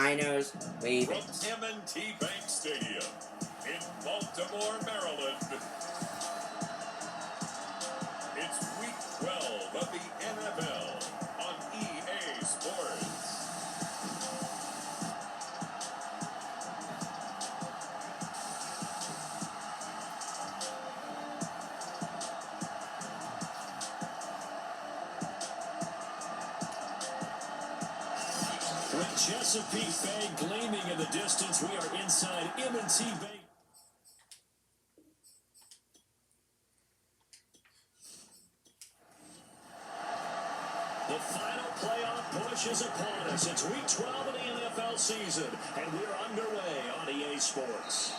Rhinos waving. From M&T Bank Stadium in Baltimore, Maryland, it's Week 12 of the NFL on EA Sports. With Chesapeake Bay gleaming in the distance, we are inside M&T Bank. The final playoff push is upon us. It's Week 12 of the NFL season, and we're underway on EA Sports.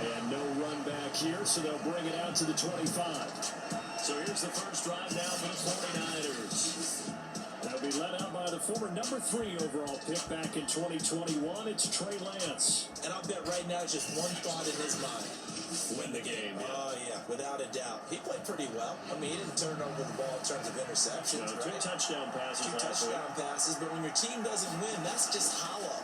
And no run back here, so they'll bring it out to the 25. So here's the first drive now for the 49ers. They'll be led out by the former number 3 overall pick back in 2021. It's Trey Lance. And I'll bet right now it's just one thought in his mind. Win the game. Oh, yeah, without a doubt. He played pretty well. I mean, he didn't turn over the ball in terms of interceptions, No, right? 2 touchdown passes. 2 touchdown passes, but when your team doesn't win, that's just hollow.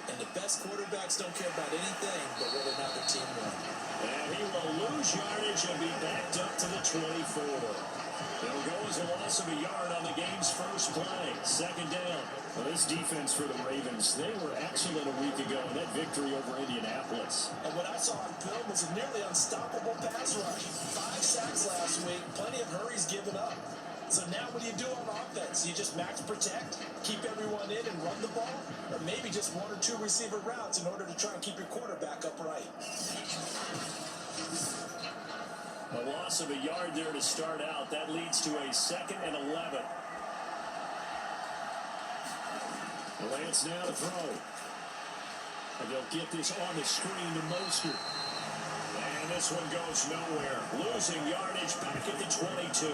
And the best quarterbacks don't care about anything but whether or not their team wins. And he will lose yardage and be backed up to the 24. It'll go as a loss of a yard on the game's first play. Second down. Well, this defense for the Ravens, they were excellent a week ago in that victory over Indianapolis. And what I saw on film was a nearly unstoppable pass rush. 5 sacks last week, plenty of hurries given up. So now what do you do on offense? You just max protect, keep everyone in and run the ball? Or maybe just 1 or 2 receiver routes in order to try and keep your quarterback upright? A loss of a yard there to start out. That leads to a 2nd and 11. Lance now to throw. And they'll get this on the screen to Mostert. And this one goes nowhere. Losing yardage back at the 22.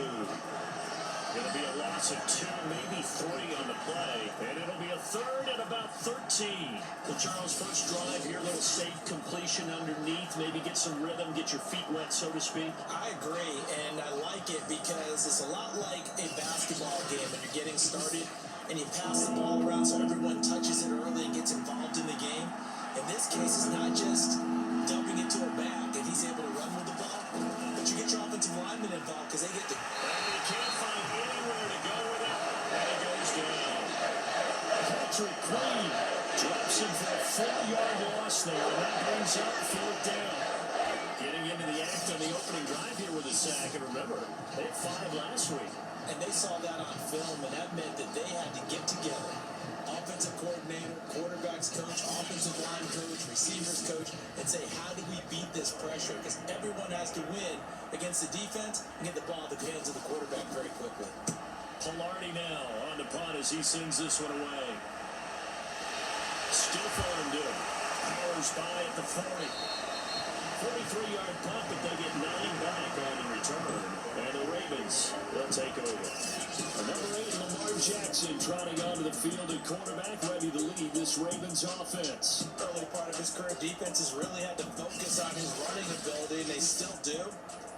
Going to be a loss of 2, maybe 3 on the play. And it'll be a 3rd and about 13. Well, Charles, first drive here, a little safe completion underneath. Maybe get some rhythm, get your feet wet, so to speak. I agree, and I like it because it's a lot like a basketball game when you're getting started and you pass the ball around so everyone touches it early and gets involved in the game. In this case, it's not just dumping it to a back and he's able to run with the ball, but you get your offensive linemen involved because they get to... And you can't find anywhere to go with it, and it goes down. Patrick Queen drops him for a 4-yard loss there, and that brings up 4th down. Getting into the act on the opening drive here with a sack, and remember, they had 5 last week. And they saw that on film, and that meant that they had to get together. Offensive coordinator, quarterbacks coach, offensive line coach, receivers coach, and say, how do we beat this pressure? Because everyone has to win against the defense and get the ball in the hands of the quarterback very quickly. Pilardi now on the punt as he sends this one away. Still throwing to him. Powers by at the 40. 43-yard punt, but they get 9 back on the return. And the Ravens, they'll take over. Number 8, Lamar Jackson, trotting onto the field at quarterback, ready to lead this Ravens offense. Early part of his career, defense has really had to focus on his running ability, and they still do.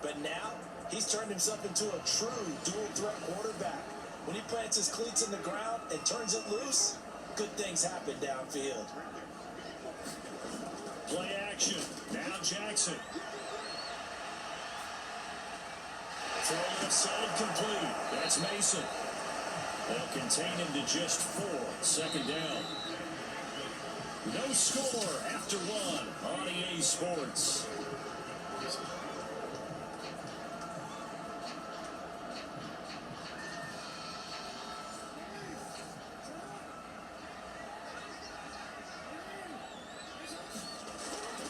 But now, he's turned himself into a true dual-threat quarterback. When he plants his cleats in the ground and turns it loose, good things happen downfield. Play action. Now Jackson. Throw left side complete. That's Mason. They'll contain him to just 4. 2nd down. No score after 1 on EA Sports.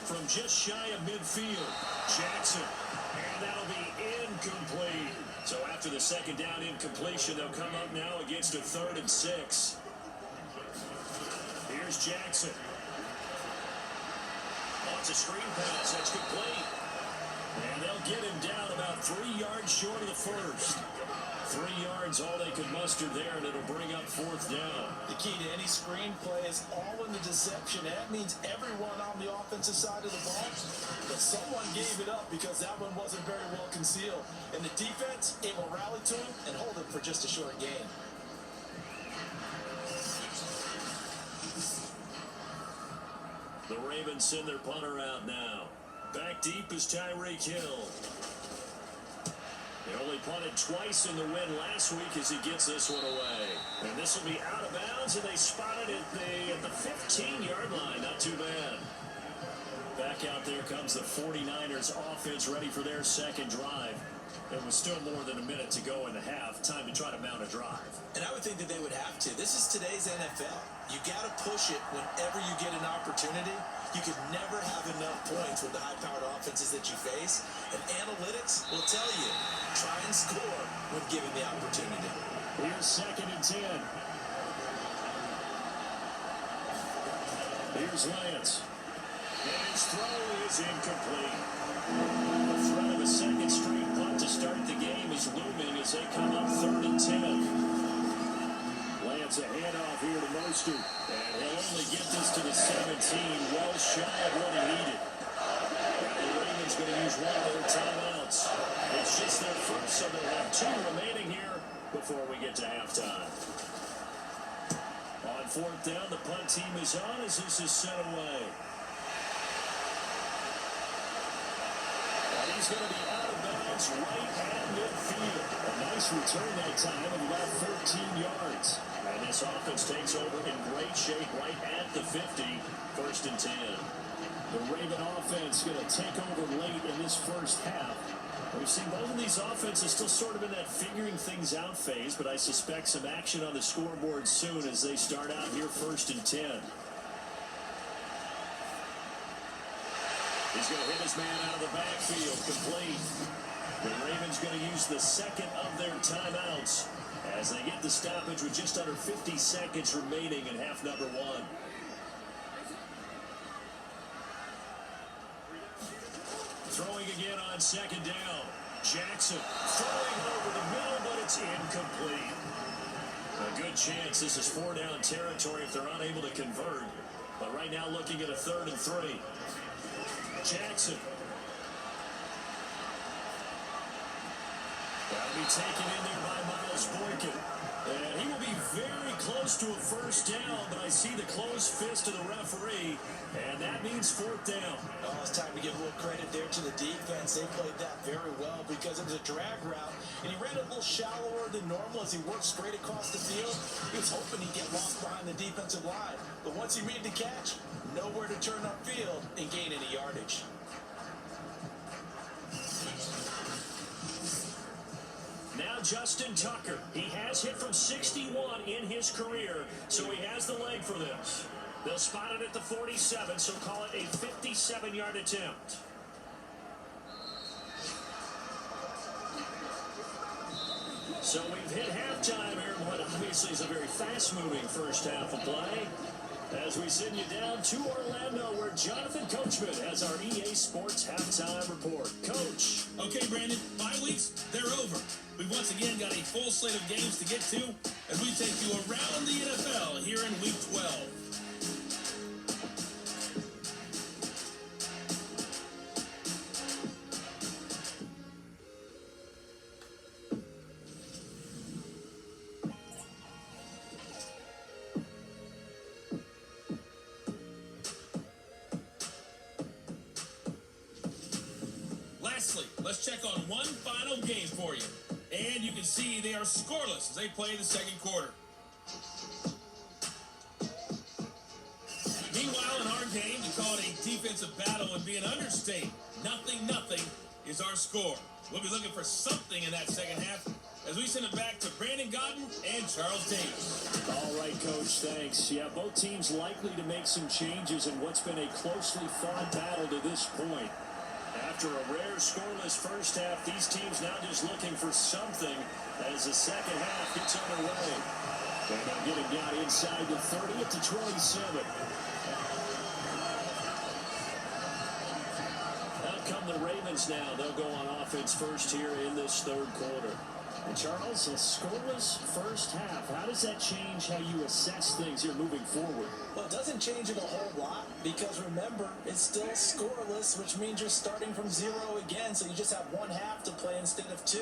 From just shy of midfield, Jackson. And that'll be incomplete. So after the 2nd down incompletion, they'll come up now against a 3rd and 6. Here's Jackson. Wants a screen pass. That's complete. And they'll get him down about 3 yards short of the first. 3 yards, all they could muster there, and it'll bring up 4th down. The key to any screen play is all in the deception. That means everyone on the offensive side of the ball, but someone gave it up because that one wasn't very well concealed. And the defense, it will rally to him and hold him for just a short gain. Ravens send their punter out now. Back deep is Tyreek Hill. They only punted twice in the win last week as he gets this one away. And this will be out of bounds, and they spotted it at the 15-yard line. Not too bad. Back out there comes the 49ers offense ready for their second drive. It was still more than a minute to go in the half. Time to try to mount a drive. And I would think that they would have to. This is today's NFL. You got to push it whenever you get an opportunity. You can never have enough points with the high-powered offenses that you face. And analytics will tell you, try and score when given the opportunity. Here's 2nd and 10. Here's Lance. And his throw is incomplete. The threat of a second straight punt to start the game is looming as they come up 3rd and 10. Lance a handoff here to Mostert. And he'll only get this to the 17, well shy of what he needed. Now the Ravens going to use one of their timeouts. It's just their first, so they'll have 2 remaining here before we get to halftime. On 4th down, the punt team is on as this is sent away. And he's going to be out of bounds right at midfield. A nice return that time of about 13 yards. And this offense takes over in great shape right at the 50, 1st and 10. The Raven offense going to take over late in this first half. We've seen both of these offenses still sort of in that figuring things out phase, but I suspect some action on the scoreboard soon as they start out here 1st and 10. He's going to hit his man out of the backfield, complete. The Ravens going to use the second of their timeouts as they get the stoppage with just under 50 seconds remaining in half number 1. Throwing again on 2nd down. Jackson throwing over the middle, but it's incomplete. A good chance this is 4-down territory if they're unable to convert. But right now looking at a 3rd and 3. Jackson. That'll be taken in there by Miles Boykin. And he will be very close to a 1st down, but I see the closed fist of the referee, and that means 4th down. Oh, it's time to give a little credit there to the defense. They played that very well because it was a drag route, and he ran a little shallower than normal as he worked straight across the field. He was hoping he'd get lost behind the defensive line, but once he made the catch, nowhere to turn upfield and gain any yardage. Now Justin Tucker. He has hit from 61 in his career, so he has the leg for this. They'll spot it at the 47, so call it a 57-yard attempt. So we've hit halftime here in what obviously is a very fast-moving first half of play. As we send you down to Orlando, where Jonathan Coachman has our EA Sports halftime report. Coach. Okay, Brandon, 5 weeks, they're over. We've once again got a full slate of games to get to as we take you around the NFL here in Week 12. Lastly, let's check on one final game for you. And you can see they are scoreless as they play the second quarter. Meanwhile, in our game, to call it a defensive battle would be an understatement. 0-0 is our score. We'll be looking for something in that second half as we send it back to Brandon Godden and Charles Davis. All right, Coach, thanks. Yeah, both teams likely to make some changes in what's been a closely fought battle to this point. After a rare scoreless first half, these teams now just looking for something as the second half gets underway. And they're getting down inside the 30 to 27. Out come the Ravens now. They'll go on offense first here in this third quarter. And Charles, a scoreless first half. How does that change how you assess things here moving forward? Well, it doesn't change it a whole lot because remember, it's still scoreless, which means you're starting from 0 again, so you just have one half to play instead of 2.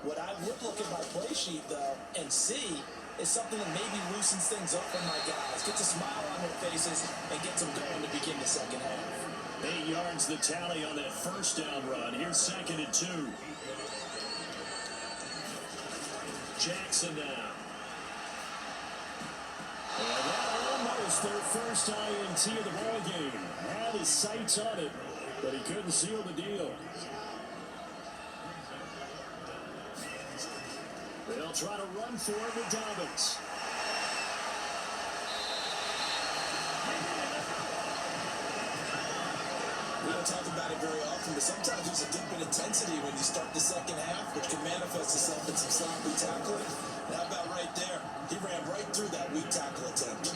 What I would look at my play sheet, though, and see is something that maybe loosens things up for my guys, gets a smile on their faces, and gets them going to begin the second half. 8 yards the tally on that first down run. Here's 2nd and 2. Jackson now. And that almost their first INT of the ball game. Had his sights on it, but he couldn't seal the deal. They'll try to run for it with Dobbins. We don't talk about it very often, but sometimes there's a dip in intensity when you start the second half, which can manifest itself in some sloppy tackling. And how about right there? He ran right through that weak tackle attempt.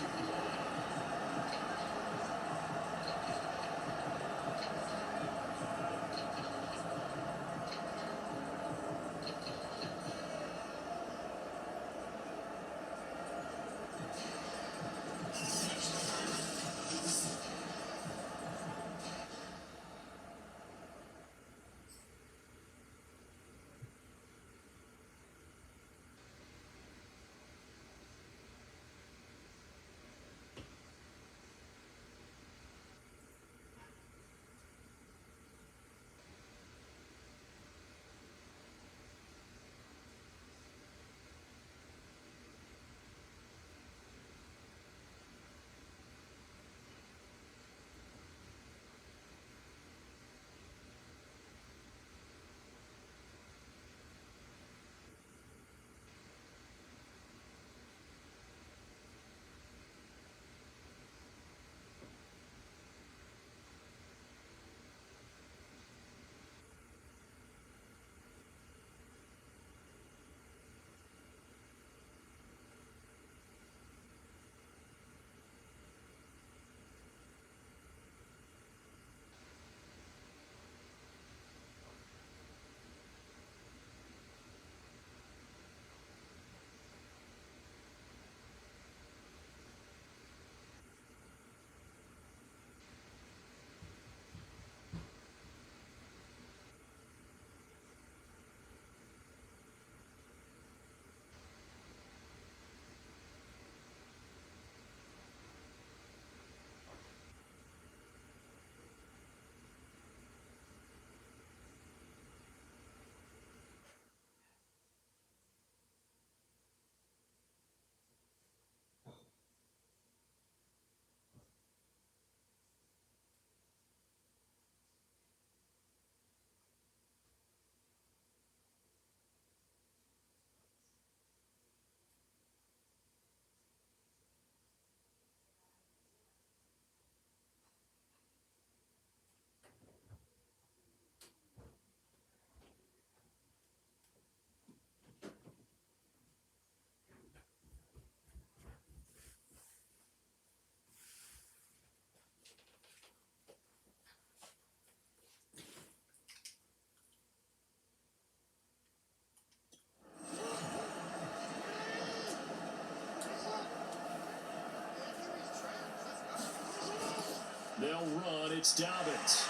They'll run. It's Dobbins.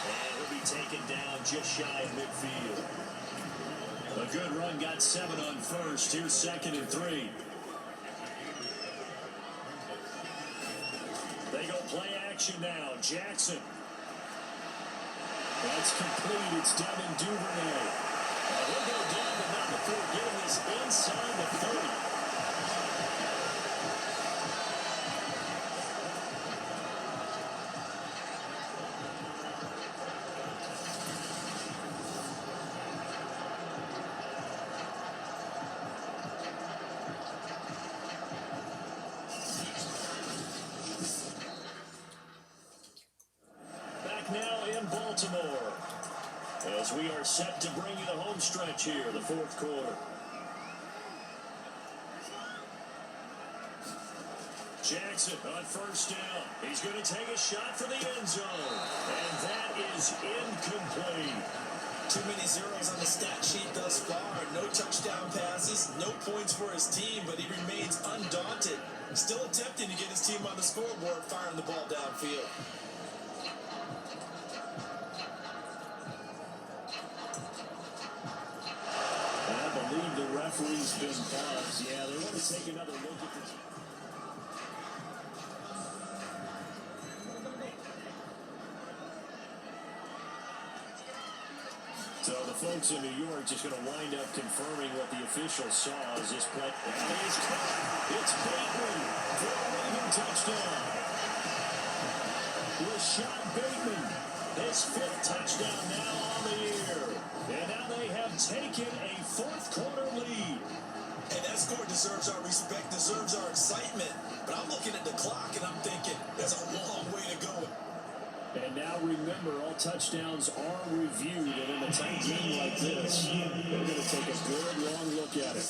And he'll be taken down just shy of midfield. A good run, got 7 on first. Here's 2nd and 3. They go play action now. Jackson. That's complete. It's Devin Duvernay. He'll go down, but not before getting this inside the 30. Now in Baltimore, as we are set to bring you the home stretch here, the 4th quarter. Jackson on first down. He's going to take a shot for the end zone, and that is incomplete. Too many zeros on the stat sheet thus far. No touchdown passes, no points for his team, but he remains undaunted. Still attempting to get his team on the scoreboard, firing the ball downfield. referee's been buzzed. Yeah, they want to take another look at this. So the folks in New York just going to wind up confirming what the official saw as this play. And it's caught. It's Bateman for a Raven touchdown. Rashad Bateman, his 5th touchdown now on the year. And now they have taken a 4th quarter lead. And that score deserves our respect, deserves our excitement. But I'm looking at the clock and I'm thinking, there's a long way to go. And now remember, all touchdowns are reviewed, and in a tight game like this, they're going to take a good long look at it.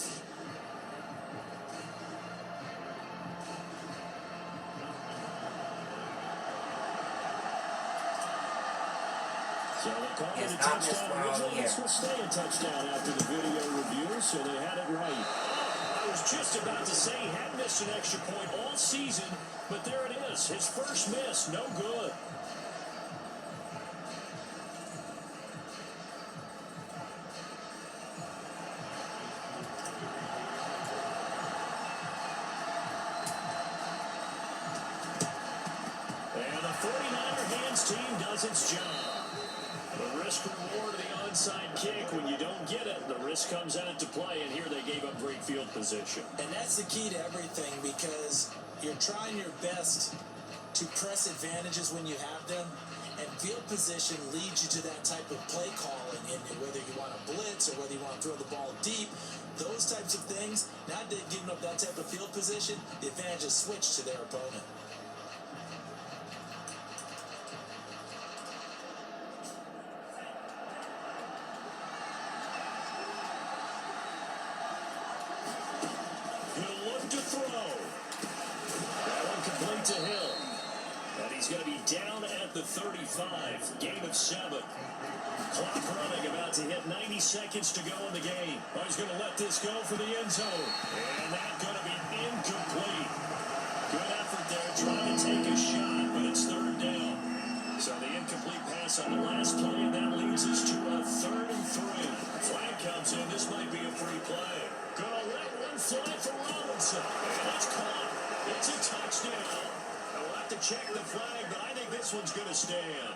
So they called it a touchdown originally. This will stay a touchdown after the video review, so they had it right. I was just about to say he hadn't missed an extra point all season, but there it is. His first miss, no good. And the 49er hands team does its job. The risk reward of the onside kick, when you don't get it, the risk comes out to play, and here they gave up great field position. And that's the key to everything, because you're trying your best to press advantages when you have them, and field position leads you to that type of play calling, and whether you want to blitz or whether you want to throw the ball deep, those types of things. Now they're giving up that type of field position, the advantage is switched to their opponent. He'll look to throw. That one complete to Hill. And he's going to be down at the 35. Gain of 7. Clock running, about to hit 90 seconds to go in the game. Oh, he's going to let this go for the end zone. And that's going to be incomplete. Good effort there, trying to take a shot, but it's 3rd down. So the incomplete pass on the last play, and that leads us to a 3rd and 3. Flag comes in. This might be a free play. Gonna let one fly for Robinson. And it's caught. It's a touchdown. We'll have to check the flag, but I think this one's going to stand.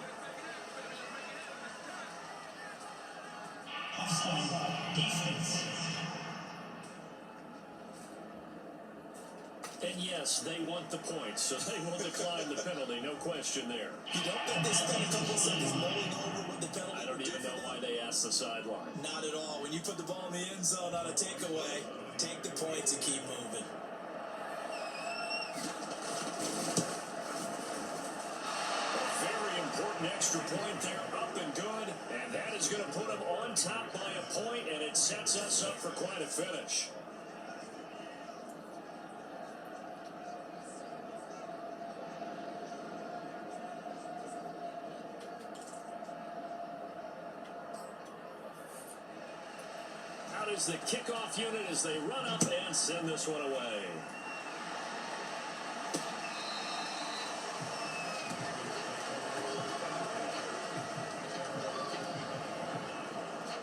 And yes, they want the points, so they will decline the penalty, no question there. You don't think they spent a couple seconds mulling over what the penalty I don't even know why they asked the sideline. Not at all. When you put the ball in the end zone on a takeaway, take the points and keep moving. A very important extra point there, up and good, and that is going to put them on top by a point, and it sets us up for quite a finish. Out is the kickoff unit as they run up and send this one away.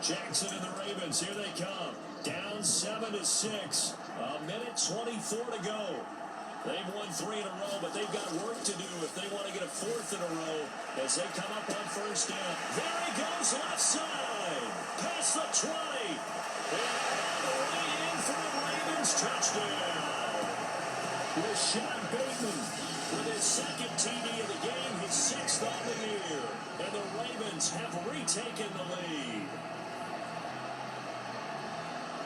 Jackson and the Ravens, here they come. Down 7-6. A minute 24 to go. They've won 3 in a row, but they've got work to do if they want to get a 4th in a row as they come up on 1st down. There he goes, left side. Past the 20. And all the way in for the Ravens touchdown. Rashad Bateman with his 2nd TD of the game, his 6th on the year. And the Ravens have retaken the lead.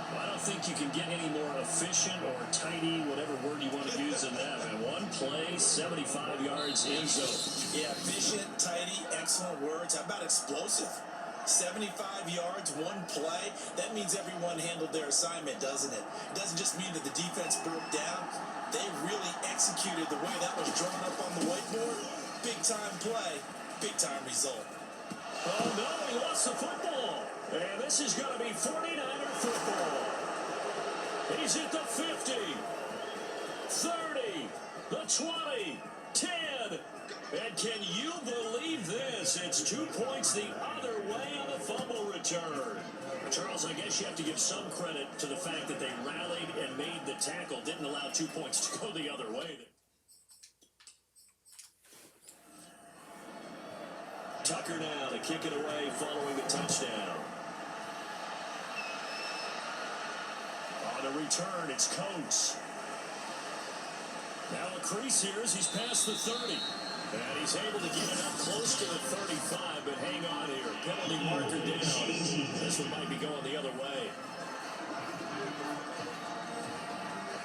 I don't think you can get any more efficient or tidy, whatever word you want to use in that. And one play, 75 yards in zone. Yeah, efficient, tidy, excellent words. How about explosive? 75 yards, one play. That means everyone handled their assignment, doesn't it? It doesn't just mean that the defense broke down. They really executed the way that was drawn up on the whiteboard. Big-time play, big-time result. Oh, no, he lost the football. And this is going to be 49er football. He's at the 50, 30, the 20, 10. And can you believe this? It's 2 points the other way on the fumble return. Charles, I guess you have to give some credit to the fact that they rallied and made the tackle, didn't allow 2 points to go the other way. Tucker now to kick it away following the touchdown. On the return, it's Coates. Now a crease here as he's past the 30. And he's able to get it up close to the 35, but hang on here. Penalty marker down. This one might be going the other way.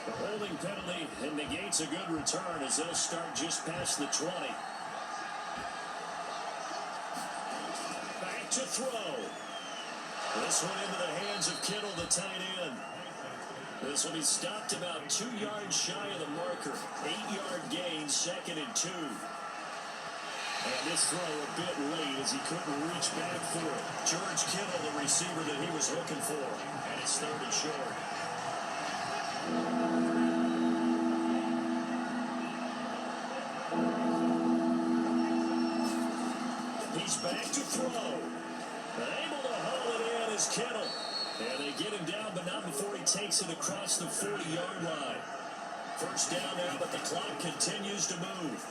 The holding penalty negates a good return as they'll start just past the 20. Back to throw. This one into the hands of Kittle, the tight end. This one, he stopped about 2 yards shy of the marker. 8-yard gain, 2nd and 2. And this throw a bit late as he couldn't reach back for it. George Kittle, the receiver that he was looking for. And it's 3rd and short. He's back to throw. Able to haul it in is Kittle. And they get him down, but not before he takes it across the 40-yard line. First down now, but the clock continues to move.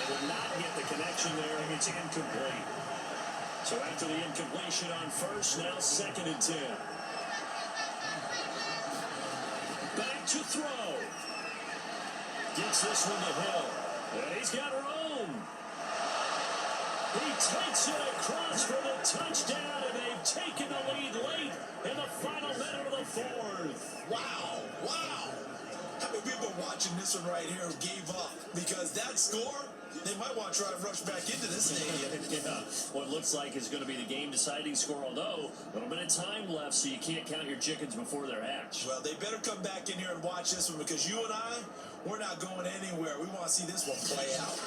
Will not get the connection there. It's incomplete. So after the incompletion on first, now 2nd and 10. Back to throw. Gets this one to Hill. And he's got room. He takes it across for the touchdown, and they've taken the lead late in the final minute of the 4th. Wow, wow. How many people watching this one right here gave up? Because that score, they might want to try to rush back into this stadium. Yeah, what looks like is going to be the game-deciding score, although a little bit of time left, so you can't count your chickens before they're hatched. Well, they better come back in here and watch this one, because you and I, we're not going anywhere. We want to see this one play out.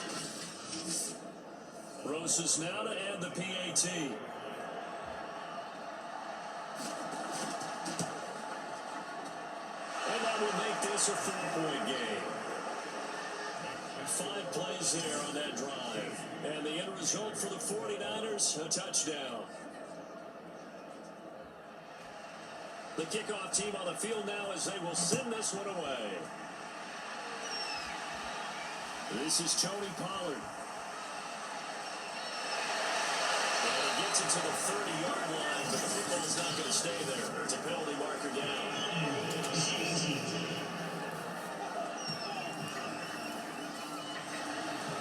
Rosas now to add the PAT. And that will make this a 4-point game. 5 plays there on that drive. And the end result for the 49ers, a touchdown. The kickoff team on the field now as they will send this one away. This is Tony Pollard. And he gets it to the 30-yard line, but the football's not going to stay there. It's a penalty marker down.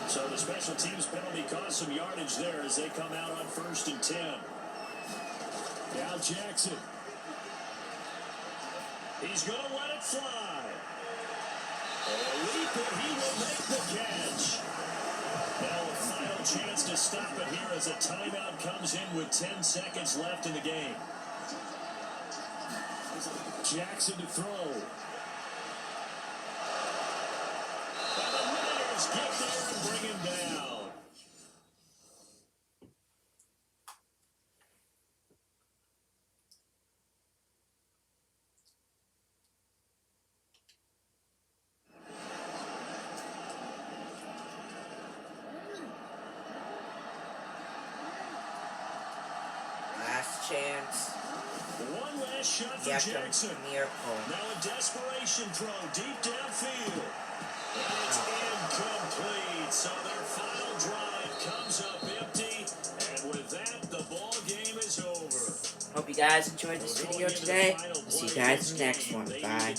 So the special teams penalty cost some yardage there as they come out on 1st and 10. Now Jackson. He's going to let it fly. A leap, and he will make the catch. Now a final chance to stop it here as a timeout comes in with 10 seconds left in the game. Jackson to throw. And the Niners get there and bring him down. Last chance. One last shot for Jackson, Jackson. miracle. Now a desperation throw deep downfield. And it's incomplete. So their final drive comes up empty. And with that, the ball game is over. Hope you guys enjoyed this video today. I'll see you guys in the next one. Bye.